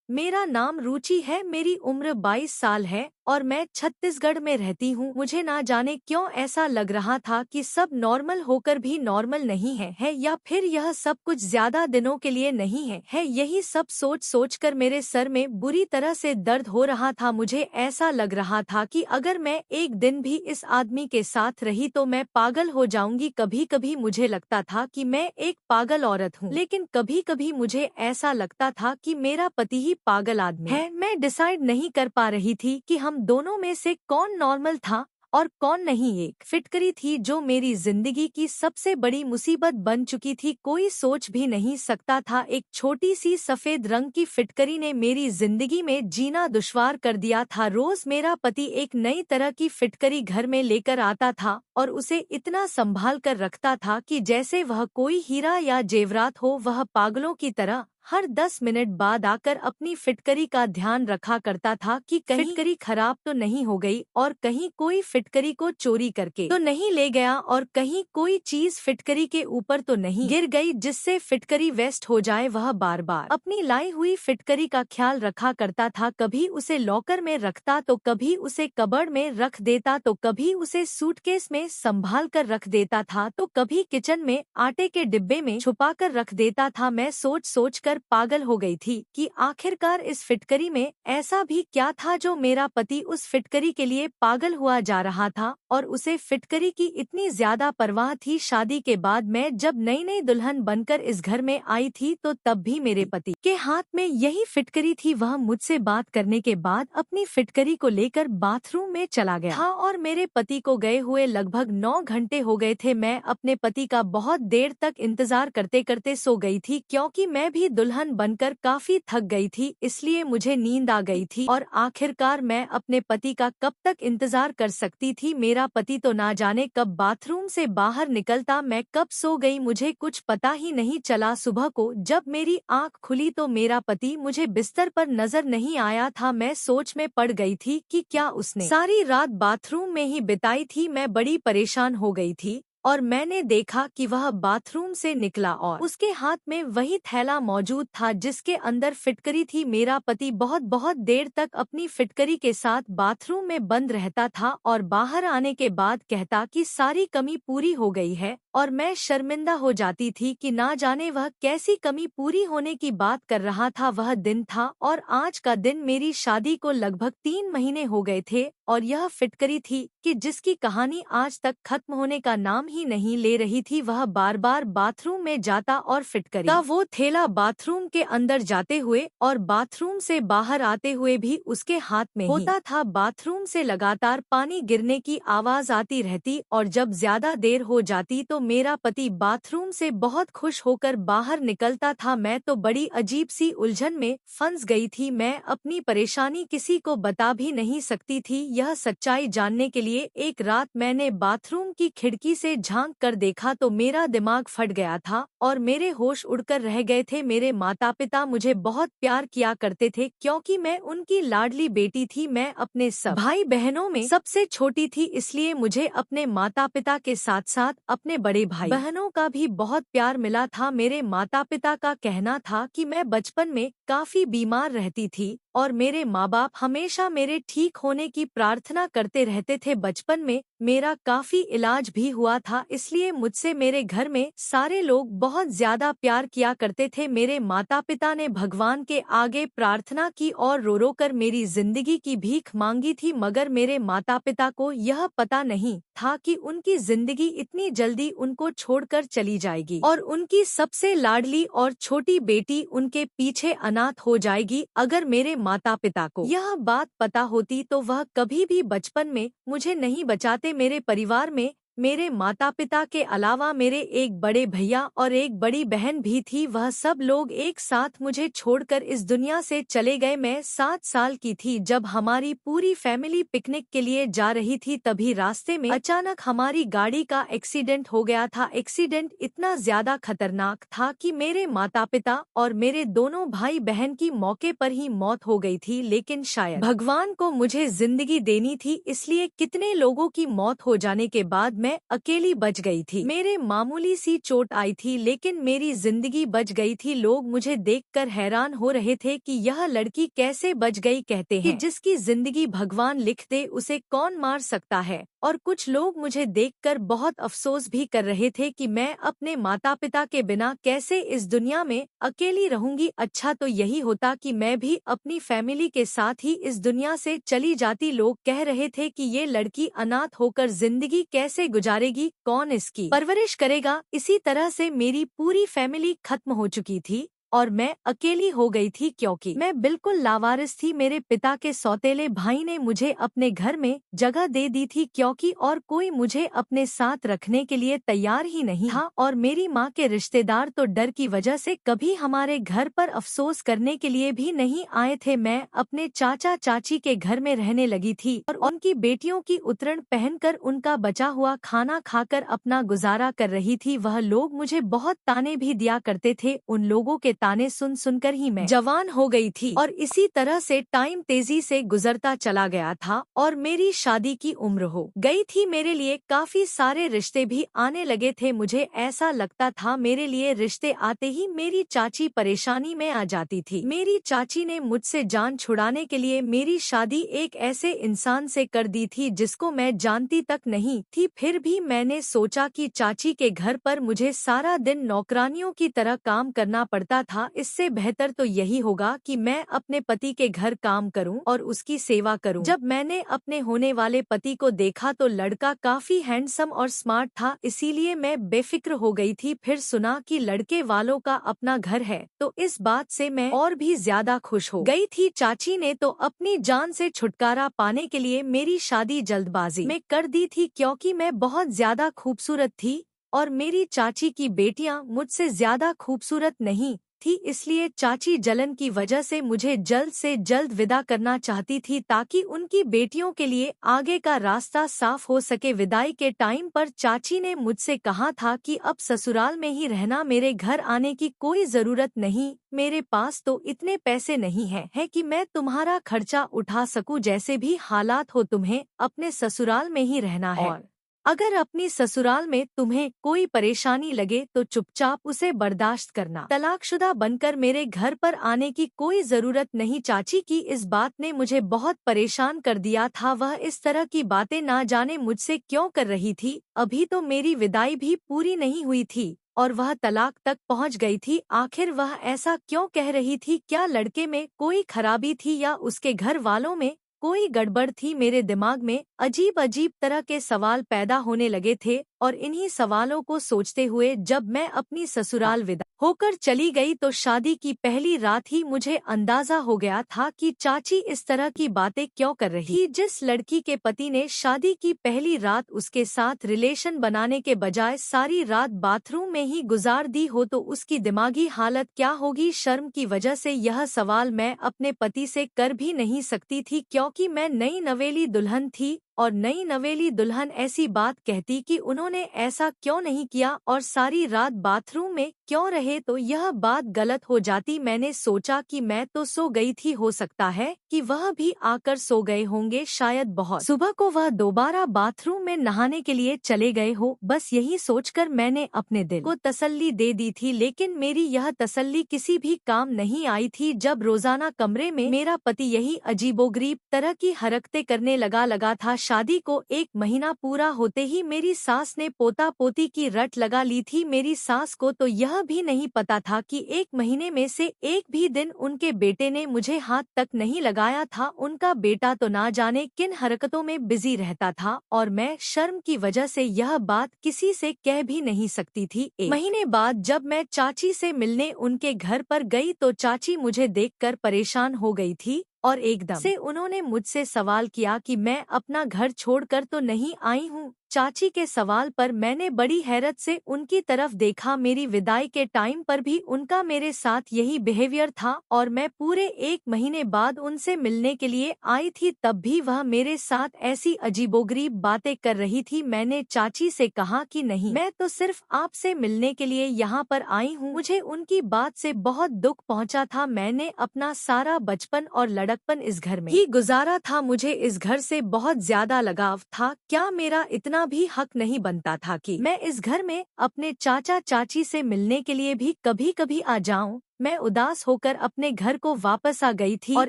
मेरा नाम रुचि है, मेरी उम्र 22 साल है और मैं छत्तीसगढ़ में रहती हूँ। मुझे ना जाने क्यों ऐसा लग रहा था कि सब नॉर्मल होकर भी नॉर्मल नहीं है या फिर यह सब कुछ ज्यादा दिनों के लिए नहीं है। यही सब सोच सोच कर मेरे सर में बुरी तरह से दर्द हो रहा था। मुझे ऐसा लग रहा था कि अगर मैं एक दिन भी इस आदमी के साथ रही तो मैं पागल हो जाऊंगी। कभी कभी मुझे लगता था कि मैं एक पागल औरत हूँ, लेकिन कभी कभी मुझे ऐसा लगता था कि मेरा पति ही पागल आदमी है। मैं डिसाइड नहीं कर पा रही थी कि हम दोनों में से कौन नॉर्मल था और कौन नहीं। एक फिटकरी थी जो मेरी जिंदगी की सबसे बड़ी मुसीबत बन चुकी थी। कोई सोच भी नहीं सकता था एक छोटी सी सफेद रंग की फिटकरी ने मेरी जिंदगी में जीना दुश्वार कर दिया था। रोज मेरा पति एक नई तरह की फिटकरी घर में लेकर आता था और उसे इतना संभाल कर रखता था कि जैसे वह कोई हीरा या जेवरात हो। वह पागलों की तरह हर 10 मिनट बाद आकर अपनी फिटकरी का ध्यान रखा करता था कि कहीं फिटकरी खराब तो नहीं हो गई और कहीं कोई फिटकरी को चोरी करके तो नहीं ले गया और कहीं कोई चीज फिटकरी के ऊपर तो नहीं गिर गई जिससे फिटकरी वेस्ट हो जाए। वह बार बार अपनी लाई हुई फिटकरी का ख्याल रखा करता था। कभी उसे लॉकर में रखता तो कभी उसे कबर्ड में रख देता तो कभी उसे सूटकेस में संभाल कर रख देता था तो कभी किचन में आटे के डिब्बे में छुपा कर रख देता था। मैं सोच सोच कर पागल हो गई थी कि आखिरकार इस फिटकरी में ऐसा भी क्या था जो मेरा पति उस फिटकरी के लिए पागल हुआ जा रहा था और उसे फिटकरी की इतनी ज्यादा परवाह थी। शादी के बाद मैं जब नई नई दुल्हन बनकर इस घर में आई थी तो तब भी मेरे पति के हाथ में यही फिटकरी थी। वह मुझसे बात करने के बाद अपनी फिटकरी को लेकर बाथरूम में चला गया था और मेरे पति को गए हुए लगभग 9 घंटे हो गए थे। मैं अपने पति का बहुत देर तक इंतजार करते करते सो गई थी क्योंकि मैं भी दुल्हन बनकर काफी थक गई थी, इसलिए मुझे नींद आ गई थी और आखिरकार मैं अपने पति का कब तक इंतजार कर सकती थी। मेरा पति तो ना जाने कब बाथरूम से बाहर निकलता, मैं कब सो गई मुझे कुछ पता ही नहीं चला। सुबह को जब मेरी आंख खुली तो मेरा पति मुझे बिस्तर पर नजर नहीं आया था। मैं सोच में पड़ गई थी कि क्या उसने सारी रात बाथरूम में ही बिताई थी। मैं बड़ी परेशान हो गई थी और मैंने देखा कि वह बाथरूम से निकला और उसके हाथ में वही थैला मौजूद था जिसके अंदर फिटकरी थी। मेरा पति बहुत बहुत देर तक अपनी फिटकरी के साथ बाथरूम में बंद रहता था और बाहर आने के बाद कहता कि सारी कमी पूरी हो गई है और मैं शर्मिंदा हो जाती थी कि ना जाने वह कैसी कमी पूरी होने की बात कर रहा था। वह दिन था और आज का दिन मेरी शादी को लगभग 3 महीने हो गए थे और यह फिटकरी थी कि जिसकी कहानी आज तक खत्म होने का नाम ही नहीं ले रही थी। वह बार बार बाथरूम में जाता और फिटकरी का वो थैला बाथरूम के अंदर जाते हुए और बाथरूम से बाहर आते हुए भी उसके हाथ में होता था। बाथरूम से लगातार पानी गिरने की आवाज आती रहती और जब ज्यादा देर हो जाती तो मेरा पति बाथरूम से बहुत खुश होकर बाहर निकलता था। मैं तो बड़ी अजीब सी उलझन में फंस गई थी। मैं अपनी परेशानी किसी को बता भी नहीं सकती थी। यह सच्चाई जानने के लिए एक रात मैंने बाथरूम की खिड़की से झांक कर देखा तो मेरा दिमाग फट गया था और मेरे होश उड़कर रह गए थे। मेरे माता पिता मुझे बहुत प्यार किया करते थे क्योंकि मैं उनकी लाडली बेटी थी। मैं अपने सब भाई बहनों में सबसे छोटी थी, इसलिए मुझे अपने माता पिता के साथ साथ अपने बड़े भाई बहनों का भी बहुत प्यार मिला था। मेरे माता पिता का कहना था कि मैं बचपन में काफी बीमार रहती थी और मेरे माँ बाप हमेशा मेरे ठीक होने की प्रार्थना करते रहते थे। बचपन में मेरा काफी इलाज भी हुआ था, इसलिए मुझसे मेरे घर में सारे लोग बहुत ज्यादा प्यार किया करते थे। मेरे माता पिता ने भगवान के आगे प्रार्थना की और रो रो कर मेरी जिंदगी की भीख मांगी थी, मगर मेरे माता पिता को यह पता नहीं था कि उनकी जिंदगी इतनी जल्दी उनको छोड़कर चली जाएगी और उनकी सबसे लाडली और छोटी बेटी उनके पीछे अनाथ हो जाएगी। अगर मेरे माता पिता को यह बात पता होती तो वह कभी भी बचपन में मुझे नहीं बचाते। मेरे परिवार में मेरे माता पिता के अलावा मेरे एक बड़े भैया और एक बड़ी बहन भी थी। वह सब लोग एक साथ मुझे छोड़कर इस दुनिया से चले गए। मैं 7 साल की थी जब हमारी पूरी फैमिली पिकनिक के लिए जा रही थी। तभी रास्ते में अचानक हमारी गाड़ी का एक्सीडेंट हो गया था। एक्सीडेंट इतना ज्यादा खतरनाक था कि मेरे माता पिता और मेरे दोनों भाई बहन की मौके पर ही मौत हो गई थी, लेकिन शायद भगवान को मुझे जिंदगी देनी थी, इसलिए कितने लोगों की मौत हो जाने के बाद मैं अकेली बच गई थी। मेरे मामूली सी चोट आई थी लेकिन मेरी जिंदगी बच गई थी। लोग मुझे देखकर हैरान हो रहे थे कि यह लड़की कैसे बच गई। कहते हैं कि जिसकी जिंदगी भगवान लिख दे उसे कौन मार सकता है। और कुछ लोग मुझे देखकर बहुत अफसोस भी कर रहे थे कि मैं अपने माता पिता के बिना कैसे इस दुनिया में अकेली रहूंगी। अच्छा तो यही होता कि मैं भी अपनी फैमिली के साथ ही इस दुनिया से चली जाती। लोग कह रहे थे कि ये लड़की अनाथ होकर जिंदगी कैसे गुजारेगी, कौन इसकी परवरिश करेगा। इसी तरह से मेरी पूरी फैमिली खत्म हो चुकी थी और मैं अकेली हो गई थी क्योंकि मैं बिल्कुल लावारिस थी। मेरे पिता के सौतेले भाई ने मुझे अपने घर में जगह दे दी थी क्योंकि और कोई मुझे अपने साथ रखने के लिए तैयार ही नहीं था। और मेरी माँ के रिश्तेदार तो डर की वजह से कभी हमारे घर पर अफसोस करने के लिए भी नहीं आए थे। मैं अपने चाचा चाची के घर में रहने लगी थी और उनकी बेटियों की उतरण पहनकर उनका बचा हुआ खाना खाकर अपना गुजारा कर रही थी। वह लोग मुझे बहुत ताने भी दिया करते थे। उन लोगों के ताने सुन सुनकर ही मैं जवान हो गई थी और इसी तरह से टाइम तेजी से गुजरता चला गया था और मेरी शादी की उम्र हो गई थी। मेरे लिए काफी सारे रिश्ते भी आने लगे थे। मुझे ऐसा लगता था मेरे लिए रिश्ते आते ही मेरी चाची परेशानी में आ जाती थी। मेरी चाची ने मुझसे जान छुड़ाने के लिए मेरी शादी एक ऐसे इंसान से कर दी थी जिसको मैं जानती तक नहीं थी। फिर भी मैंने सोचा कि चाची के घर पर मुझे सारा दिन नौकरानियों की तरह काम करना पड़ता था। इससे बेहतर तो यही होगा कि मैं अपने पति के घर काम करूं और उसकी सेवा करूं। जब मैंने अपने होने वाले पति को देखा तो लड़का काफी हैंडसम और स्मार्ट था, इसीलिए मैं बेफिक्र हो गई थी। फिर सुना कि लड़के वालों का अपना घर है तो इस बात से मैं और भी ज्यादा खुश हो गई थी। चाची ने तो अपनी जान से छुटकारा पाने के लिए मेरी शादी जल्दबाजी में कर दी थी क्योंकि मैं बहुत ज्यादा खूबसूरत थी और मेरी चाची की बेटियां मुझसे ज्यादा खूबसूरत नहीं थी। इसलिए चाची जलन की वजह से मुझे जल्द से जल्द विदा करना चाहती थी ताकि उनकी बेटियों के लिए आगे का रास्ता साफ हो सके। विदाई के टाइम पर चाची ने मुझसे कहा था कि अब ससुराल में ही रहना, मेरे घर आने की कोई जरूरत नहीं। मेरे पास तो इतने पैसे नहीं है कि मैं तुम्हारा खर्चा उठा सकूं। जैसे भी हालात हो तुम्हें अपने ससुराल में ही रहना है और अगर अपनी ससुराल में तुम्हें कोई परेशानी लगे तो चुपचाप उसे बर्दाश्त करना। तलाकशुदा बनकर मेरे घर पर आने की कोई जरूरत नहीं। चाची की इस बात ने मुझे बहुत परेशान कर दिया था। वह इस तरह की बातें ना जाने मुझसे क्यों कर रही थी। अभी तो मेरी विदाई भी पूरी नहीं हुई थी और वह तलाक तक पहुंच गई थी। आखिर वह ऐसा क्यों कह रही थी? क्या लड़के में कोई खराबी थी या उसके घर वालों में कोई गड़बड़ थी? मेरे दिमाग में अजीब अजीब तरह के सवाल पैदा होने लगे थे और इन्हीं सवालों को सोचते हुए जब मैं अपनी ससुराल विदा होकर चली गई तो शादी की पहली रात ही मुझे अंदाजा हो गया था कि चाची इस तरह की बातें क्यों कर रही थी। जिस लड़की के पति ने शादी की पहली रात उसके साथ रिलेशन बनाने के बजाय सारी रात बाथरूम में ही गुजार दी हो तो उसकी दिमागी हालत क्या होगी। शर्म की वजह से यह सवाल मैं अपने पति से कर भी नहीं सकती थी क्योंकि मैं नई नवेली दुल्हन थी और नई नवेली दुल्हन ऐसी बात कहती कि उन्होंने ऐसा क्यों नहीं किया और सारी रात बाथरूम में क्यों रहे तो यह बात गलत हो जाती। मैंने सोचा कि मैं तो सो गई थी, हो सकता है कि वह भी आकर सो गए होंगे। शायद बहुत सुबह को वह दोबारा बाथरूम में नहाने के लिए चले गए हो। बस यही सोचकर मैंने अपने दिल को तसल्ली दे दी थी, लेकिन मेरी यह तसल्ली किसी भी काम नहीं आई थी। जब रोजाना कमरे में मेरा पति यही अजीबोगरीब तरह की हरकतें करने लगा था। शादी को 1 महीना पूरा होते ही मेरी सास ने पोता पोती की रट लगा ली थी। मेरी सास को तो यह भी नहीं पता था कि 1 महीने में से एक भी दिन उनके बेटे ने मुझे हाथ तक नहीं लगाया था। उनका बेटा तो ना जाने किन हरकतों में बिजी रहता था और मैं शर्म की वजह से यह बात किसी से कह भी नहीं सकती थी। 1 महीने बाद जब मैं चाची से मिलने उनके घर पर गई तो चाची मुझे देखकर परेशान हो गई थी और एकदम से उन्होंने मुझसे सवाल किया कि मैं अपना घर छोड़कर तो नहीं आई हूँ। चाची के सवाल पर मैंने बड़ी हैरत से उनकी तरफ देखा। मेरी विदाई के टाइम पर भी उनका मेरे साथ यही बिहेवियर था और मैं पूरे 1 महीने बाद उनसे मिलने के लिए आई थी, तब भी वह मेरे साथ ऐसी अजीबोगरीब बातें कर रही थी। मैंने चाची से कहा कि नहीं, मैं तो सिर्फ आपसे मिलने के लिए यहाँ पर आई हूँ। मुझे उनकी बात से बहुत दुख पहुँचा था। मैंने अपना सारा बचपन और लड़कपन इस घर में ही गुजारा था। मुझे इस घर से बहुत ज्यादा लगाव था। क्या मेरा इतना इतना भी हक नहीं बनता था कि मैं इस घर में अपने चाचा चाची से मिलने के लिए भी कभी कभी आ जाऊं। मैं उदास होकर अपने घर को वापस आ गई थी और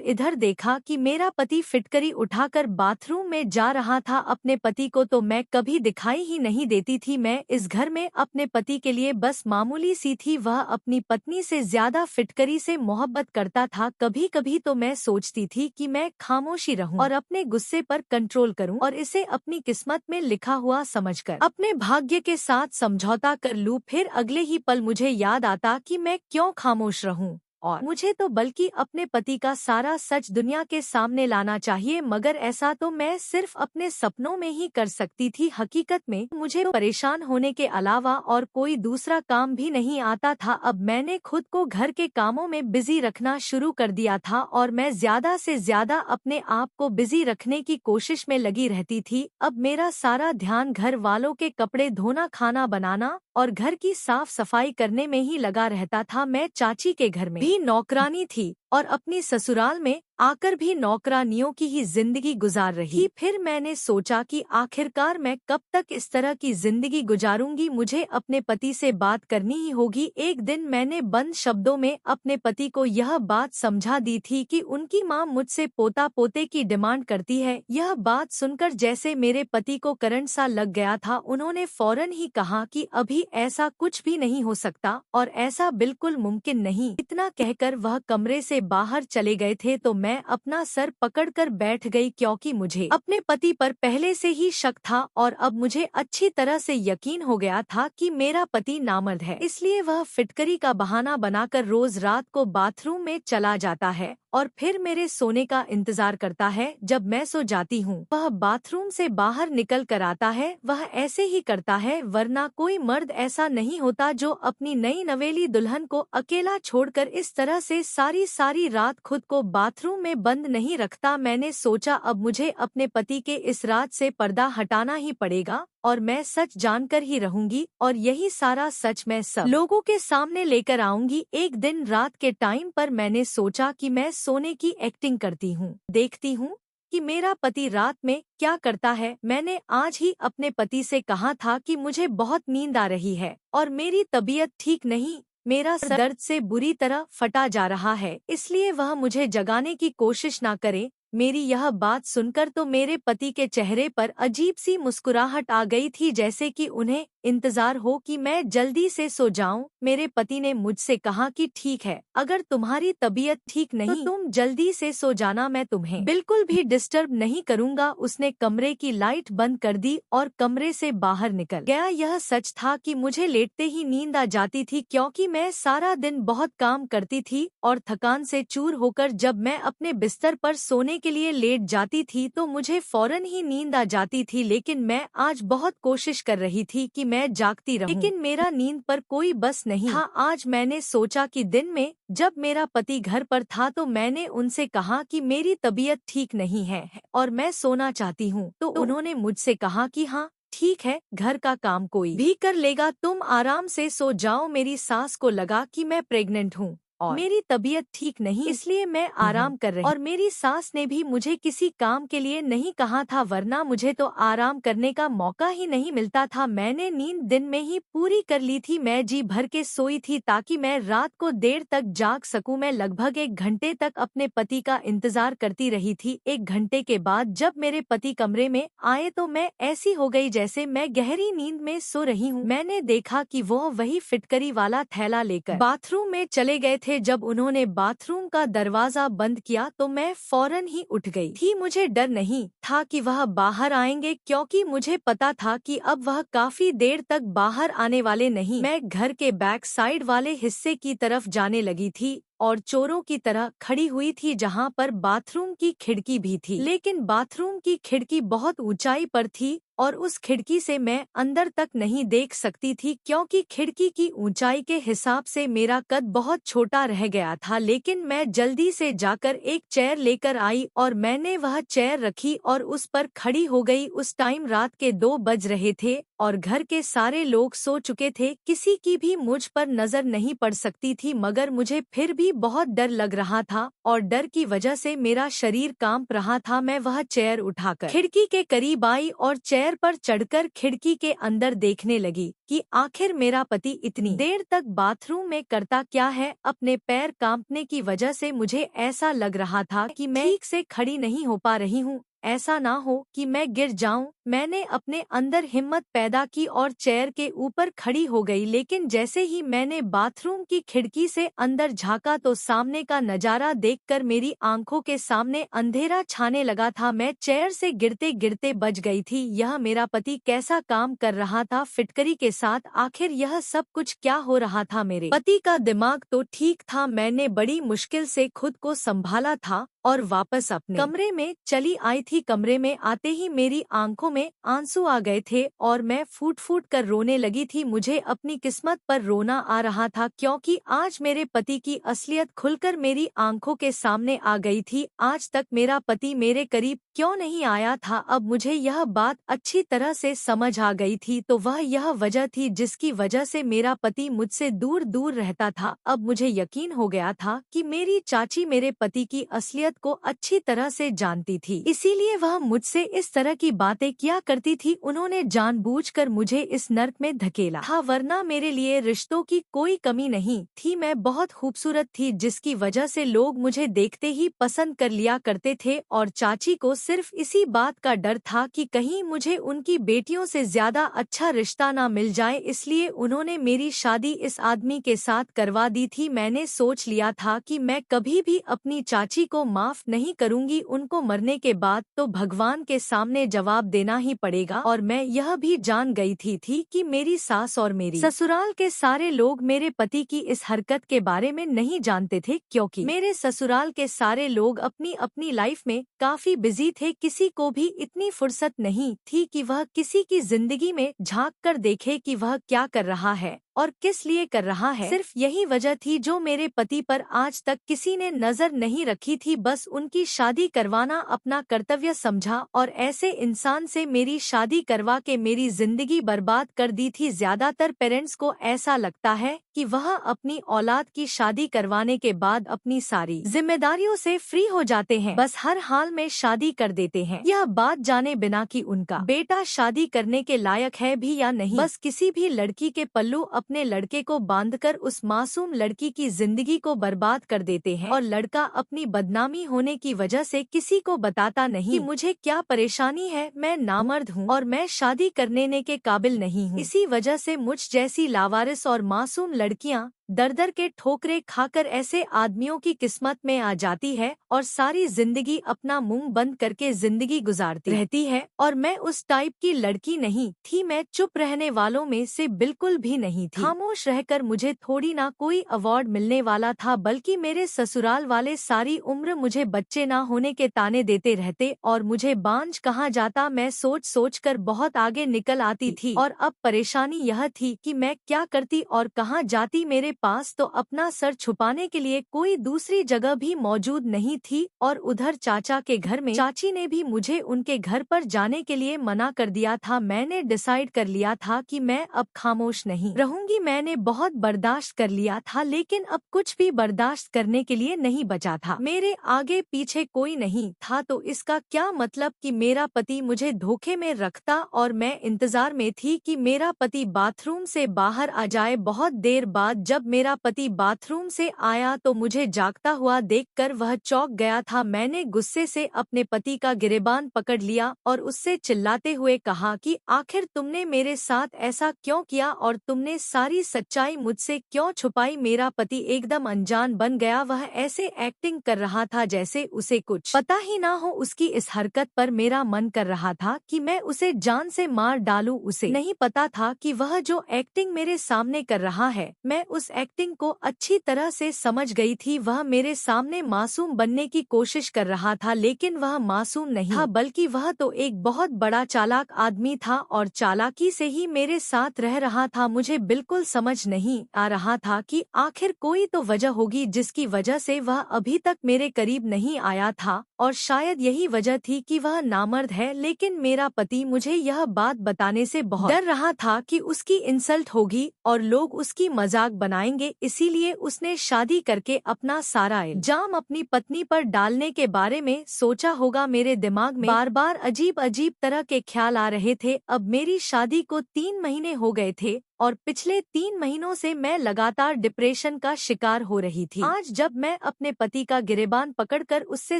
इधर देखा कि मेरा पति फिटकरी उठाकर बाथरूम में जा रहा था। अपने पति को तो मैं कभी दिखाई ही नहीं देती थी। मैं इस घर में अपने पति के लिए बस मामूली सी थी। वह अपनी पत्नी से ज्यादा फिटकरी से मोहब्बत करता था। कभी कभी तो मैं सोचती थी कि मैं खामोशी रहूं और अपने गुस्से पर कंट्रोल करूं और इसे अपनी किस्मत में लिखा हुआ समझकर अपने भाग्य के साथ समझौता कर लूं। फिर अगले ही पल मुझे याद आता कि मैं क्यों खामोश रहूं और मुझे तो बल्कि अपने पति का सारा सच दुनिया के सामने लाना चाहिए। मगर ऐसा तो मैं सिर्फ अपने सपनों में ही कर सकती थी। हकीकत में मुझे परेशान होने के अलावा और कोई दूसरा काम भी नहीं आता था। अब मैंने खुद को घर के कामों में बिजी रखना शुरू कर दिया था और मैं ज्यादा से ज्यादा अपने आप को बिजी रखने की कोशिश में लगी रहती थी। अब मेरा सारा ध्यान घर वालों के कपड़े धोना, खाना बनाना और घर की साफ सफाई करने में ही लगा रहता था। मैं चाची के घर में भी नौकरानी थी और अपनी ससुराल में आकर भी नौकरानियों की ही जिंदगी गुजार रही। फिर मैंने सोचा कि आखिरकार मैं कब तक इस तरह की जिंदगी गुजारूंगी। मुझे अपने पति से बात करनी ही होगी। एक दिन मैंने बंद शब्दों में अपने पति को यह बात समझा दी थी कि उनकी माँ मुझसे पोता पोते की डिमांड करती है। यह बात सुनकर जैसे मेरे पति को करंट सा लग गया था। उन्होंने फौरन ही कहा कि अभी ऐसा कुछ भी नहीं हो सकता और ऐसा बिल्कुल मुमकिन नहीं। इतना कहकर वह कमरे से बाहर चले गए थे तो मैं अपना सर पकड़कर बैठ गई, क्योंकि मुझे अपने पति पर पहले से ही शक था और अब मुझे अच्छी तरह से यकीन हो गया था कि मेरा पति नामर्द है। इसलिए वह फिटकरी का बहाना बनाकर रोज रात को बाथरूम में चला जाता है और फिर मेरे सोने का इंतजार करता है। जब मैं सो जाती हूँ वह बाथरूम से बाहर निकल कर आता है। वह ऐसे ही करता है, वरना कोई मर्द ऐसा नहीं होता जो अपनी नई नवेली दुल्हन को अकेला छोड़कर इस तरह से सारी रात खुद को बाथरूम में बंद नहीं रखता। मैंने सोचा अब मुझे अपने पति के इस राज से पर्दा हटाना ही पड़ेगा और मैं सच जानकर ही रहूंगी और यही सारा सच मैं सब लोगों के सामने लेकर आऊंगी। एक दिन रात के टाइम पर मैंने सोचा कि मैं सोने की एक्टिंग करती हूँ, देखती हूँ कि मेरा पति रात में क्या करता है। मैंने आज ही अपने पति से कहा था कि मुझे बहुत नींद आ रही है और मेरी तबीयत ठीक नहीं, मेरा सर दर्द से बुरी तरह फटा जा रहा है, इसलिए वह मुझे जगाने की कोशिश ना करे। मेरी यह बात सुनकर तो मेरे पति के चेहरे पर अजीब सी मुस्कुराहट आ गई थी, जैसे कि उन्हें इंतजार हो कि मैं जल्दी से सो जाऊं। मेरे पति ने मुझसे कहा कि ठीक है, अगर तुम्हारी तबीयत ठीक नहीं तो तुम जल्दी से सो जाना, मैं तुम्हें बिल्कुल भी डिस्टर्ब नहीं करूंगा। उसने कमरे की लाइट बंद कर दी और कमरे से बाहर निकल गया। यह सच था कि मुझे लेटते ही नींद आ जाती थी, क्योंकि मैं सारा दिन बहुत काम करती थी और थकान से चूर होकर जब मैं अपने बिस्तर पर सोने के लिए लेट जाती थी तो मुझे फौरन ही नींद आ जाती थी। लेकिन मैं आज बहुत कोशिश कर रही थी कि मैं जागती रहूं, लेकिन मेरा नींद पर कोई बस नहीं था। आज मैंने सोचा कि दिन में जब मेरा पति घर पर था तो मैंने उनसे कहा कि मेरी तबीयत ठीक नहीं है और मैं सोना चाहती हूँ। तो उन्होंने मुझसे कहा कि हाँ ठीक है, घर का काम कोई भी कर लेगा, तुम आराम से सो जाओ। मेरी सास को लगा कि मैं प्रेग्नेंट हूँ और मेरी तबीयत ठीक नहीं, इसलिए मैं आराम कर रही और मेरी सास ने भी मुझे किसी काम के लिए नहीं कहा था, वरना मुझे तो आराम करने का मौका ही नहीं मिलता था। मैंने नींद दिन में ही पूरी कर ली थी। मैं जी भर के सोई थी ताकि मैं रात को देर तक जाग सकूं। मैं लगभग 1 घंटे तक अपने पति का इंतजार करती रही थी। 1 घंटे के बाद जब मेरे पति कमरे में आए तो मैं ऐसी हो गई जैसे मैं गहरी नींद में सो रही हूँ। मैंने देखा कि वो वही फिटकरी वाला थैला लेकर बाथरूम में चले गए थे। जब उन्होंने बाथरूम का दरवाजा बंद किया तो मैं फौरन ही उठ गई थी। मुझे डर नहीं था कि वह बाहर आएंगे, क्योंकि मुझे पता था कि अब वह काफी देर तक बाहर आने वाले नहीं। मैं घर के बैक साइड वाले हिस्से की तरफ जाने लगी थी और चोरों की तरह खड़ी हुई थी, जहां पर बाथरूम की खिड़की भी थी। लेकिन बाथरूम की खिड़की बहुत ऊंचाई पर थी और उस खिड़की से मैं अंदर तक नहीं देख सकती थी, क्योंकि खिड़की की ऊंचाई के हिसाब से मेरा कद बहुत छोटा रह गया था। लेकिन मैं जल्दी से जाकर एक चेयर लेकर आई और मैंने वह चेयर रखी और उस पर खड़ी हो गई। उस टाइम रात के 2 बज रहे थे और घर के सारे लोग सो चुके थे। किसी की भी मुझ पर नजर नहीं पड़ सकती थी, मगर मुझे फिर भी बहुत डर लग रहा था और डर की वजह से मेरा शरीर कांप रहा था। मैं वह चेयर उठाकर खिड़की के करीब आई और चेयर चेयर पर चढ़कर खिड़की के अंदर देखने लगी कि आखिर मेरा पति इतनी देर तक बाथरूम में करता क्या है। अपने पैर कांपने की वजह से मुझे ऐसा लग रहा था कि मैं ठीक से खड़ी नहीं हो पा रही हूँ, ऐसा ना हो कि मैं गिर जाऊं। मैंने अपने अंदर हिम्मत पैदा की और चेयर के ऊपर खड़ी हो गई, लेकिन जैसे ही मैंने बाथरूम की खिड़की से अंदर झांका तो सामने का नजारा देखकर मेरी आंखों के सामने अंधेरा छाने लगा था। मैं चेयर से गिरते गिरते बच गई थी। यह मेरा पति कैसा काम कर रहा था फिटकरी के साथ। आखिर यह सब कुछ क्या हो रहा था? मेरे पति का दिमाग तो ठीक था। मैंने बड़ी मुश्किल से खुद को संभाला था और वापस अपने कमरे में चली आई थी। कमरे में आते ही मेरी आंखों में आंसू आ गए थे और मैं फूट फूट कर रोने लगी थी। मुझे अपनी किस्मत पर रोना आ रहा था, क्योंकि आज मेरे पति की असलियत खुलकर मेरी आंखों के सामने आ गई थी। आज तक मेरा पति मेरे करीब क्यों नहीं आया था? अब मुझे यह बात अच्छी तरह से समझ आ गई थी। तो वह यह वजह थी जिसकी वजह से मेरा पति मुझसे दूर दूर रहता था। अब मुझे यकीन हो गया था कि मेरी चाची मेरे पति की असलियत को अच्छी तरह से जानती थी, इसीलिए वह मुझसे इस तरह की बातें किया करती थी। उन्होंने जानबूझकर मुझे इस नर्क में धकेला था, वरना मेरे लिए रिश्तों की कोई कमी नहीं थी। मैं बहुत खूबसूरत थी, जिसकी वजह से लोग मुझे देखते ही पसंद कर लिया करते थे और चाची को सिर्फ इसी बात का डर था कि कहीं मुझे उनकी बेटियों से ज्यादा अच्छा रिश्ता ना मिल जाए, इसलिए उन्होंने मेरी शादी इस आदमी के साथ करवा दी थी। मैंने सोच लिया था कि मैं कभी भी अपनी चाची को माफ नहीं करूंगी। उनको मरने के बाद तो भगवान के सामने जवाब देना ही पड़ेगा। और मैं यह भी जान गई थी कि मेरी सास और मेरी ससुराल के सारे लोग मेरे पति की इस हरकत के बारे में नहीं जानते थे, क्योंकि मेरे ससुराल के सारे लोग अपनी अपनी लाइफ में काफी बिजी थे। किसी को भी इतनी फुर्सत नहीं थी कि वह किसी की जिंदगी में झांक कर देखे कि वह क्या कर रहा है और किस लिए कर रहा है। सिर्फ यही वजह थी जो मेरे पति पर आज तक किसी ने नजर नहीं रखी थी। बस उनकी शादी करवाना अपना कर्तव्य समझा और ऐसे इंसान से मेरी शादी करवा के मेरी जिंदगी बर्बाद कर दी थी। ज्यादातर पेरेंट्स को ऐसा लगता है कि वह अपनी औलाद की शादी करवाने के बाद अपनी सारी जिम्मेदारियों से फ्री हो जाते हैं, बस हर हाल में शादी कर देते हैं, यह बात जाने बिना कि उनका बेटा शादी करने के लायक है भी या नहीं। बस किसी भी लड़की के पल्लू अपने लड़के को बांधकर उस मासूम लड़की की जिंदगी को बर्बाद कर देते हैं और लड़का अपनी बदनामी होने की वजह से किसी को बताता नहीं कि मुझे क्या परेशानी है, मैं नामर्द हूँ और मैं शादी करने के काबिल नहीं हूँ। इसी वजह से मुझ जैसी लावारिस और मासूम लड़कियाँ दर दर के ठोकरे खाकर ऐसे आदमियों की किस्मत में आ जाती है और सारी जिंदगी अपना मुंह बंद करके जिंदगी गुजारती रहती है। और मैं उस टाइप की लड़की नहीं थी। मैं चुप रहने वालों में से बिल्कुल भी नहीं थी। खामोश रहकर मुझे थोड़ी ना कोई अवार्ड मिलने वाला था, बल्कि मेरे ससुराल वाले सारी उम्र मुझे बच्चे ना होने के ताने देते रहते और मुझे बांझ कहा जाता। मैं सोच सोच कर बहुत आगे निकल आती थी और अब परेशानी यह थी कि मैं क्या करती और कहाँ जाती। मेरे पास तो अपना सर छुपाने के लिए कोई दूसरी जगह भी मौजूद नहीं थी और उधर चाचा के घर में चाची ने भी मुझे उनके घर पर जाने के लिए मना कर दिया था। मैंने डिसाइड कर लिया था कि मैं अब खामोश नहीं रहूंगी। मैंने बहुत बर्दाश्त कर लिया था, लेकिन अब कुछ भी बर्दाश्त करने के लिए नहीं बचा था। मेरे आगे पीछे कोई नहीं था, तो इसका क्या मतलब कि मेरा पति मुझे धोखे में रखता और मैं इंतजार में थी कि मेरा पति बाथरूम से बाहर आ जाए। बहुत देर बाद जब मेरा पति बाथरूम से आया तो मुझे जागता हुआ देखकर वह चौंक गया था। मैंने गुस्से से अपने पति का गिरेबान पकड़ लिया और उससे चिल्लाते हुए कहा कि आखिर तुमने मेरे साथ ऐसा क्यों किया और तुमने सारी सच्चाई मुझसे क्यों छुपाई। मेरा पति एकदम अनजान बन गया। वह ऐसे एक्टिंग कर रहा था जैसे उसे कुछ पता ही ना हो। उसकी इस हरकत पर मेरा मन कर रहा था कि मैं उसे जान से मार डालूं। उसे नहीं पता था कि वह जो एक्टिंग मेरे सामने कर रहा है, मैं उस एक्टिंग को अच्छी तरह से समझ गई थी। वह मेरे सामने मासूम बनने की कोशिश कर रहा था, लेकिन वह मासूम नहीं था, बल्कि वह तो एक बहुत बड़ा चालाक आदमी था और चालाकी से ही मेरे साथ रह रहा था। मुझे बिल्कुल समझ नहीं आ रहा था कि आखिर कोई तो वजह होगी जिसकी वजह से वह अभी तक मेरे करीब नहीं आया था और शायद यही वजह थी कि वह नामर्द है। लेकिन मेरा पति मुझे यह बात बताने से बहुत डर रहा था कि उसकी इंसल्ट होगी और लोग उसकी मजाक बनाएंगे, इसीलिए उसने शादी करके अपना सारा इल्जाम अपनी पत्नी पर डालने के बारे में सोचा होगा। मेरे दिमाग में बार बार अजीब अजीब तरह के ख्याल आ रहे थे। अब मेरी शादी को 3 महीने हो गए थे और पिछले 3 महीनों से मैं लगातार डिप्रेशन का शिकार हो रही थी। आज जब मैं अपने पति का गिरेबान पकड़कर उससे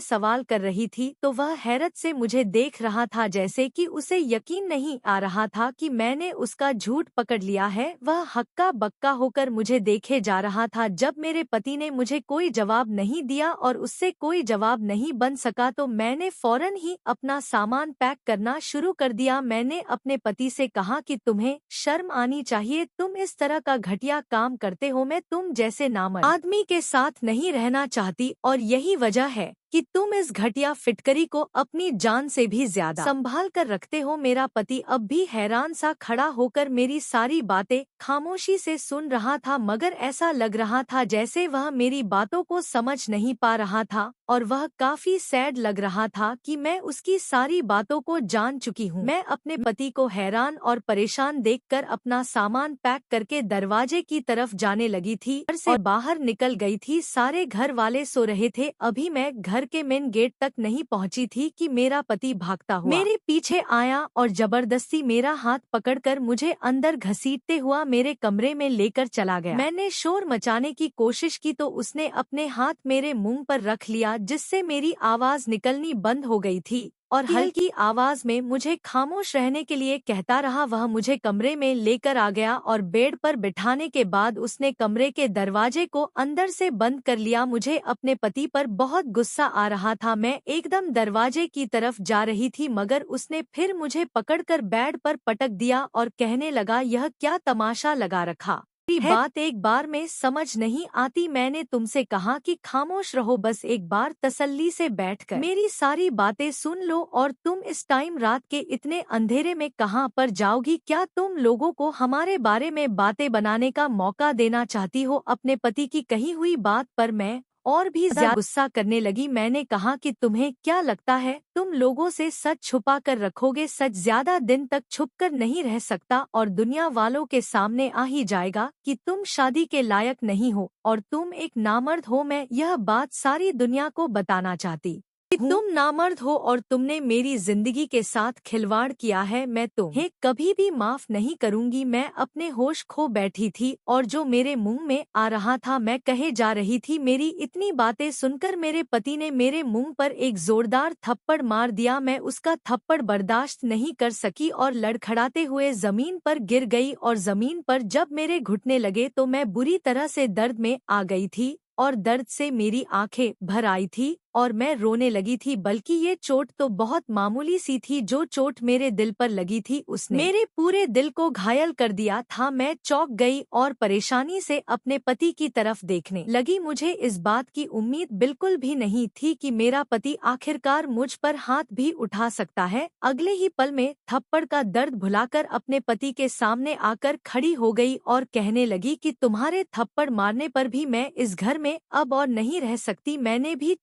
सवाल कर रही थी तो वह हैरत से मुझे देख रहा था, जैसे कि उसे यकीन नहीं आ रहा था कि मैंने उसका झूठ पकड़ लिया है। वह हक्का बक्का होकर मुझे देखे जा रहा था। जब मेरे पति ने मुझे कोई जवाब नहीं दिया और उससे कोई जवाब नहीं बन सका तो मैंने फौरन ही अपना सामान पैक करना शुरू कर दिया। मैंने अपने पति से कहा कि तुम्हें शर्म आनी चाहिए, तुम इस तरह का घटिया काम करते हो। मैं तुम जैसे नामर्द आदमी के साथ नहीं रहना चाहती और यही वजह है कि तुम इस घटिया फिटकरी को अपनी जान से भी ज्यादा संभाल कर रखते हो। मेरा पति अब भी हैरान सा खड़ा होकर मेरी सारी बातें खामोशी से सुन रहा था, मगर ऐसा लग रहा था जैसे वह मेरी बातों को समझ नहीं पा रहा था और वह काफी सैड लग रहा था कि मैं उसकी सारी बातों को जान चुकी हूँ। मैं अपने पति को हैरान और परेशान देखकर अपना सामान पैक करके दरवाजे की तरफ जाने लगी थी। घर से बाहर निकल गई थी। सारे घर वाले सो रहे थे। अभी मैं घर के मेन गेट तक नहीं पहुंची थी कि मेरा पति भागता हुआ मेरे पीछे आया और जबरदस्ती मेरा हाथ पकड़कर मुझे अंदर घसीटते हुआ मेरे कमरे में लेकर चला गया। मैंने शोर मचाने की कोशिश की तो उसने अपने हाथ मेरे मुंह पर रख लिया, जिससे मेरी आवाज निकलनी बंद हो गई थी और हल्की आवाज में मुझे खामोश रहने के लिए कहता रहा। वह मुझे कमरे में लेकर आ गया और बेड पर बिठाने के बाद उसने कमरे के दरवाजे को अंदर से बंद कर लिया। मुझे अपने पति पर बहुत गुस्सा आ रहा था। मैं एकदम दरवाजे की तरफ जा रही थी, मगर उसने फिर मुझे पकड़कर बेड पर पटक दिया और कहने लगा, यह क्या तमाशा लगा रखा है? बात एक बार में समझ नहीं आती। मैंने तुमसे कहा कि खामोश रहो, बस एक बार तसल्ली से बैठकर मेरी सारी बातें सुन लो। और तुम इस टाइम रात के इतने अंधेरे में कहाँ पर जाओगी? क्या तुम लोगों को हमारे बारे में बातें बनाने का मौका देना चाहती हो? अपने पति की कही हुई बात पर मैं और भी ज्यादा गुस्सा करने लगी। मैंने कहा कि तुम्हें क्या लगता है तुम लोगों से सच छुपा कर रखोगे? सच ज्यादा दिन तक छुप कर नहीं रह सकता और दुनिया वालों के सामने आ ही जाएगा कि तुम शादी के लायक नहीं हो और तुम एक नामर्द हो। मैं यह बात सारी दुनिया को बताना चाहती कि तुम नामर्द हो और तुमने मेरी जिंदगी के साथ खिलवाड़ किया है। मैं तुम्हें कभी भी माफ नहीं करूंगी। मैं अपने होश खो बैठी थी और जो मेरे मुंह में आ रहा था मैं कहे जा रही थी। मेरी इतनी बातें सुनकर मेरे पति ने मेरे मुंह पर एक जोरदार थप्पड़ मार दिया। मैं उसका थप्पड़ बर्दाश्त नहीं कर सकी और लड़खड़ाते हुए जमीन पर गिर गई और जमीन पर जब मेरे घुटने लगे तो मैं बुरी तरह से दर्द में आ गई थी और दर्द से मेरी आंखें भर आई थी और मैं रोने लगी थी। बल्कि ये चोट तो बहुत मामूली सी थी। जो चोट मेरे दिल पर लगी थी उसने मेरे पूरे दिल को घायल कर दिया था। मैं चौंक गई और परेशानी से अपने पति की तरफ देखने लगी। मुझे इस बात की उम्मीद बिल्कुल भी नहीं थी कि मेरा पति आखिरकार मुझ पर हाथ भी उठा सकता है। अगले ही पल में थप्पड़ का दर्द भुलाकर अपने पति के सामने आकर खड़ी हो गई और कहने लगी कि तुम्हारे थप्पड़ मारने पर भी मैं इस घर में अब और नहीं रह सकती। मैंने भी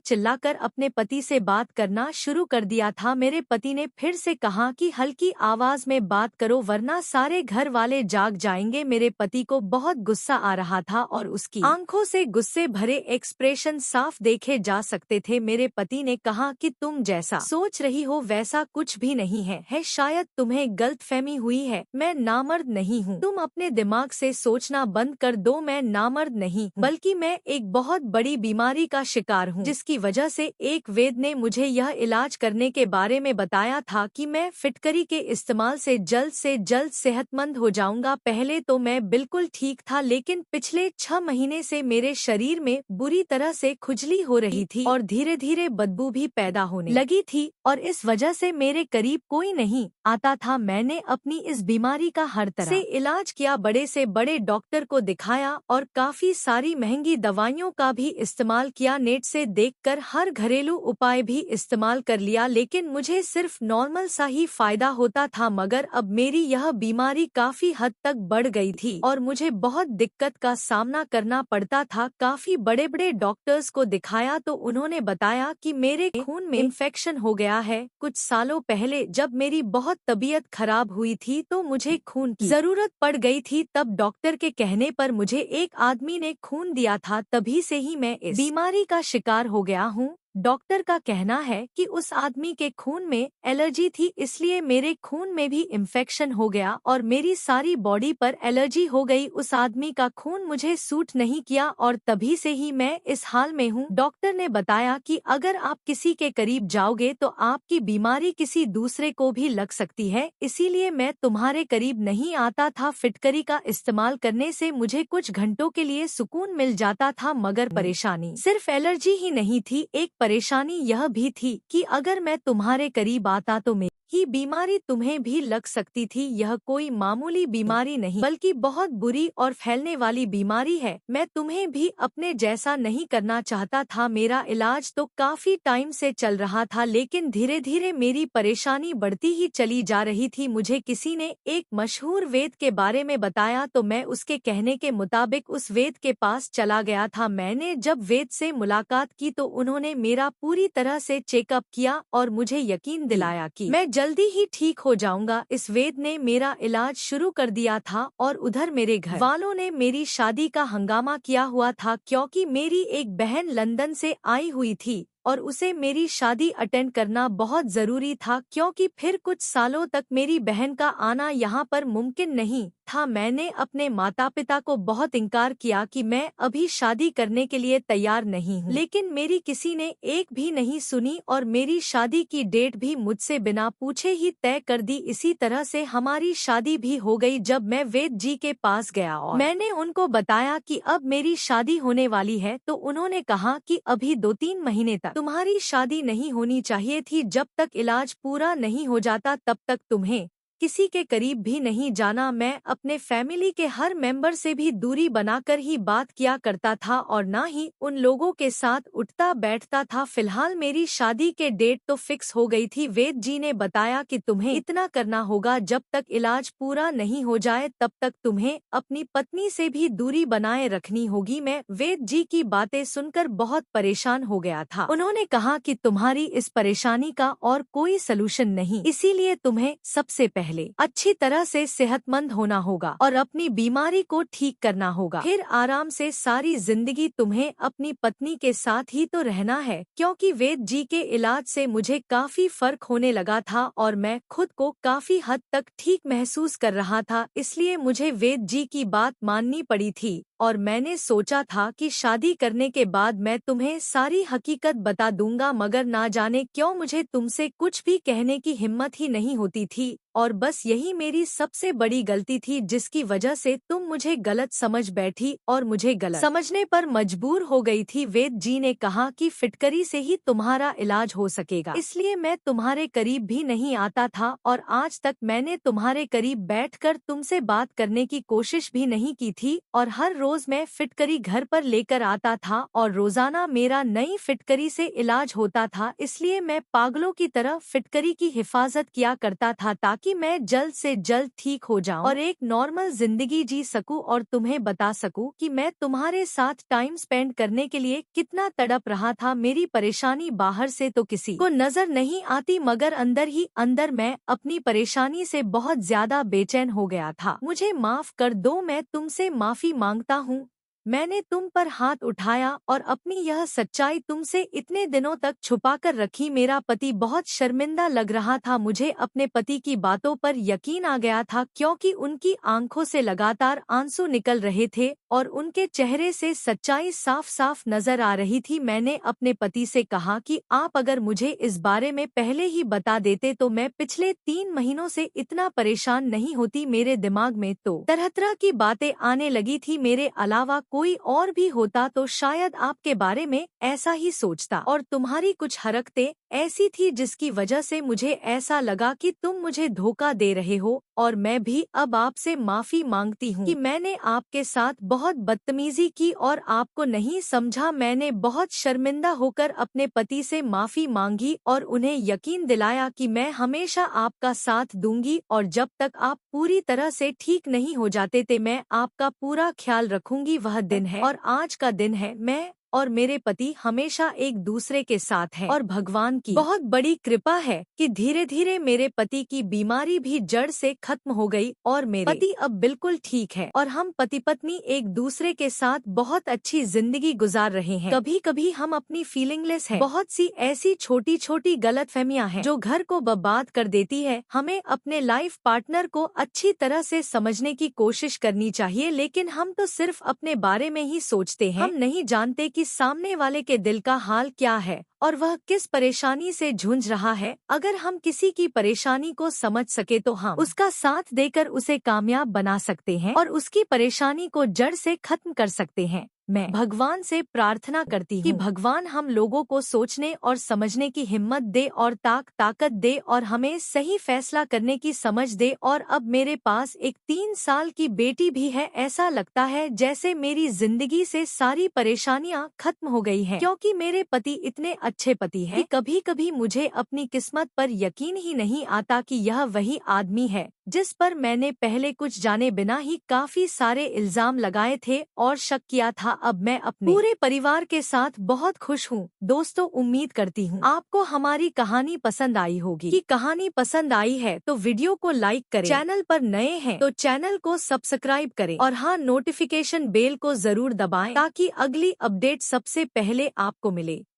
चिल्लाकर अपने पति से बात करना शुरू कर दिया था। मेरे पति ने फिर से कहा कि हल्की आवाज में बात करो वरना सारे घर वाले जाग जाएंगे। मेरे पति को बहुत गुस्सा आ रहा था और उसकी आंखों से गुस्से भरे एक्सप्रेशन साफ देखे जा सकते थे। मेरे पति ने कहा कि तुम जैसा सोच रही हो वैसा कुछ भी नहीं है शायद तुम्हें गलतफहमी हुई है। मैं नामर्द नहीं हूँ। तुम अपने दिमाग से सोचना बंद कर दो। मैं नामर्द नहीं बल्कि मैं एक बहुत बड़ी बीमारी का शिकार हूँ, जिसकी वजह से एक वैद्य ने मुझे यह इलाज करने के बारे में बताया था कि मैं फिटकरी के इस्तेमाल से जल्द सेहतमंद हो जाऊंगा। पहले तो मैं बिल्कुल ठीक था, लेकिन पिछले 6 महीने से मेरे शरीर में बुरी तरह से खुजली हो रही थी और धीरे धीरे बदबू भी पैदा होने लगी थी और इस वजह से मेरे करीब कोई नहीं आता था। मैंने अपनी इस बीमारी का हर तरह से इलाज किया, बड़े से बड़े डॉक्टर को दिखाया और काफी सारी महंगी दवाइयों का भी इस्तेमाल किया। नेट से देख देखकर हर घरेलू उपाय भी इस्तेमाल कर लिया, लेकिन मुझे सिर्फ नॉर्मल सा ही फायदा होता था। मगर अब मेरी यह बीमारी काफी हद तक बढ़ गई थी और मुझे बहुत दिक्कत का सामना करना पड़ता था। काफी बड़े बड़े डॉक्टर्स को दिखाया तो उन्होंने बताया कि मेरे खून में इन्फेक्शन हो गया है। कुछ सालों पहले जब मेरी बहुत तबीयत खराब हुई थी तो मुझे खून की जरूरत पड़ गई थी, तब डॉक्टर के कहने पर मुझे एक आदमी ने खून दिया था। तभी से ही मैं इस बीमारी का शिकार हो गया हूँ। डॉक्टर का कहना है कि उस आदमी के खून में एलर्जी थी, इसलिए मेरे खून में भी इन्फेक्शन हो गया और मेरी सारी बॉडी पर एलर्जी हो गई। उस आदमी का खून मुझे सूट नहीं किया और तभी से ही मैं इस हाल में हूँ। डॉक्टर ने बताया कि अगर आप किसी के करीब जाओगे तो आपकी बीमारी किसी दूसरे को भी लग सकती है, इसीलिए मैं तुम्हारे करीब नहीं आता था। फिटकरी का इस्तेमाल करने से मुझे कुछ घंटों के लिए सुकून मिल जाता था, मगर परेशानी सिर्फ एलर्जी ही नहीं थी। एक परेशानी यह भी थी कि अगर मैं तुम्हारे करीब आता तो मेरी बीमारी तुम्हें भी लग सकती थी। यह कोई मामूली बीमारी नहीं बल्कि बहुत बुरी और फैलने वाली बीमारी है। मैं तुम्हें भी अपने जैसा नहीं करना चाहता था। मेरा इलाज तो काफी टाइम से चल रहा था, लेकिन धीरे धीरे मेरी परेशानी बढ़ती ही चली जा रही थी। मुझे किसी ने एक मशहूर वैद्य के बारे में बताया तो मैं उसके कहने के मुताबिक उस वैद्य के पास चला गया था। मैंने जब वैद्य से मुलाकात की तो उन्होंने मेरा पूरी तरह से चेकअप किया और मुझे यकीन दिलाया कि मैं जल्दी ही ठीक हो जाऊंगा। इस वैद्य ने मेरा इलाज शुरू कर दिया था और उधर मेरे घर वालों ने मेरी शादी का हंगामा किया हुआ था, क्योंकि मेरी एक बहन लंदन से आई हुई थी और उसे मेरी शादी अटेंड करना बहुत जरूरी था, क्योंकि फिर कुछ सालों तक मेरी बहन का आना यहाँ पर मुमकिन नहीं था। मैंने अपने माता पिता को बहुत इनकार किया कि मैं अभी शादी करने के लिए तैयार नहीं हूँ, लेकिन मेरी किसी ने एक भी नहीं सुनी और मेरी शादी की डेट भी मुझसे बिना पूछे ही तय कर दी। इसी तरह से हमारी शादी भी हो गई। जब मैं वैद्य जी के पास गया और मैंने उनको बताया कि अब मेरी शादी होने वाली है तो उन्होंने कहा कि अभी 2-3 महीने तक तुम्हारी शादी नहीं होनी चाहिए थी। जब तक इलाज पूरा नहीं हो जाता तब तक तुम्हें किसी के करीब भी नहीं जाना। मैं अपने फैमिली के हर मेंबर से भी दूरी बनाकर ही बात किया करता था और ना ही उन लोगों के साथ उठता बैठता था। फिलहाल मेरी शादी के डेट तो फिक्स हो गई थी। वैद्य जी ने बताया कि तुम्हें इतना करना होगा, जब तक इलाज पूरा नहीं हो जाए तब तक तुम्हें अपनी पत्नी से भी दूरी बनाए रखनी होगी। मैं वैद्य जी की बातें सुनकर बहुत परेशान हो गया था। उन्होंने कहा कि तुम्हारी इस परेशानी का और कोई सलूशन नहीं, इसीलिए तुम्हें सबसे पहले अच्छी तरह से सेहतमंद होना होगा और अपनी बीमारी को ठीक करना होगा। फिर आराम से सारी जिंदगी तुम्हें अपनी पत्नी के साथ ही तो रहना है। क्योंकि वैद्य जी के इलाज से मुझे काफी फर्क होने लगा था और मैं खुद को काफी हद तक ठीक महसूस कर रहा था, इसलिए मुझे वैद्य जी की बात माननी पड़ी थी। और मैंने सोचा था कि शादी करने के बाद मैं तुम्हें सारी हकीकत बता दूंगा, मगर ना जाने क्यों मुझे तुमसे कुछ भी कहने की हिम्मत ही नहीं होती थी। और बस यही मेरी सबसे बड़ी गलती थी, जिसकी वजह से तुम मुझे गलत समझ बैठी और मुझे गलत समझने पर मजबूर हो गई थी। वैद्य जी ने कहा कि फिटकरी से ही तुम्हारा इलाज हो सकेगा, इसलिए मैं तुम्हारे करीब भी नहीं आता था और आज तक मैंने तुम्हारे करीब बैठकर तुमसे बात करने की कोशिश भी नहीं की थी। और हर रोज मैं फिटकरी घर पर लेकर आता था और रोजाना मेरा नई फिटकरी से इलाज होता था, इसलिए मैं पागलों की तरह फिटकरी की हिफाजत किया करता था ताकि मैं जल्द से जल्द ठीक हो जाऊं और एक नॉर्मल जिंदगी जी सकूं और तुम्हें बता सकूं कि मैं तुम्हारे साथ टाइम स्पेंड करने के लिए कितना तड़प रहा था। मेरी परेशानी बाहर से तो किसी को नजर नहीं आती, मगर अंदर ही अंदर मैं अपनी परेशानी से बहुत ज्यादा बेचैन हो गया था। मुझे माफ कर दो, मैं तुमसे माफी मांगता हूँ। मैंने तुम पर हाथ उठाया और अपनी यह सच्चाई तुमसे इतने दिनों तक छुपाकर रखी। मेरा पति बहुत शर्मिंदा लग रहा था। मुझे अपने पति की बातों पर यकीन आ गया था, क्योंकि उनकी आंखों से लगातार आंसू निकल रहे थे और उनके चेहरे से सच्चाई साफ साफ नजर आ रही थी। मैंने अपने पति से कहा कि आप अगर मुझे इस बारे में पहले ही बता देते तो मैं पिछले 3 महीनों से इतना परेशान नहीं होती। मेरे दिमाग में तो तरह तरह की बातें आने लगी थी। मेरे अलावा कोई और भी होता तो शायद आपके बारे में ऐसा ही सोचता, और तुम्हारी कुछ हरकतें ऐसी थी जिसकी वजह से मुझे ऐसा लगा कि तुम मुझे धोखा दे रहे हो। और मैं भी अब आपसे माफी मांगती हूँ कि मैंने आपके साथ बहुत बदतमीजी की और आपको नहीं समझा। मैंने बहुत शर्मिंदा होकर अपने पति से माफी मांगी और उन्हें यकीन दिलाया कि मैं हमेशा आपका साथ दूंगी और जब तक आप पूरी तरह से ठीक नहीं हो जाते थे मैं आपका पूरा ख्याल रखूंगी। वह दिन है और आज का दिन है। मैं और मेरे पति हमेशा एक दूसरे के साथ हैं और भगवान की बहुत बड़ी कृपा है कि धीरे धीरे मेरे पति की बीमारी भी जड़ से खत्म हो गई और मेरे पति अब बिल्कुल ठीक है और हम पति पत्नी एक दूसरे के साथ बहुत अच्छी जिंदगी गुजार रहे हैं। कभी कभी हम अपनी फीलिंगलेस हैं। बहुत सी ऐसी छोटी छोटी गलतफहमियां हैं जो घर को बर्बाद कर देती है। हमें अपने लाइफ पार्टनर को अच्छी तरह से समझने की कोशिश करनी चाहिए, लेकिन हम तो सिर्फ अपने बारे में ही सोचते हैं। हम नहीं जानते कि सामने वाले के दिल का हाल क्या है और वह किस परेशानी से जूझ रहा है। अगर हम किसी की परेशानी को समझ सके तो हम उसका साथ देकर उसे कामयाब बना सकते हैं और उसकी परेशानी को जड़ से खत्म कर सकते हैं। मैं भगवान से प्रार्थना करती हूँ कि भगवान हम लोगों को सोचने और समझने की हिम्मत दे और ताकत दे और हमें सही फैसला करने की समझ दे। और अब मेरे पास एक 3 साल की बेटी भी है। ऐसा लगता है जैसे मेरी जिंदगी से सारी परेशानियाँ खत्म हो गई हैं, क्योंकि मेरे पति इतने अच्छे पति हैं कि कभी कभी मुझे अपनी किस्मत पर यकीन ही नहीं आता कि यह वही आदमी है जिस पर मैंने पहले कुछ जाने बिना ही काफी सारे इल्जाम लगाए थे और शक किया था। अब मैं अपने पूरे परिवार के साथ बहुत खुश हूँ। दोस्तों, उम्मीद करती हूँ आपको हमारी कहानी पसंद आई होगी। कि कहानी पसंद आई है तो वीडियो को लाइक करें, चैनल पर नए हैं तो चैनल को सब्सक्राइब करें और हाँ, नोटिफिकेशन बेल को जरूर दबाएं ताकि अगली अपडेट सबसे पहले आपको मिले।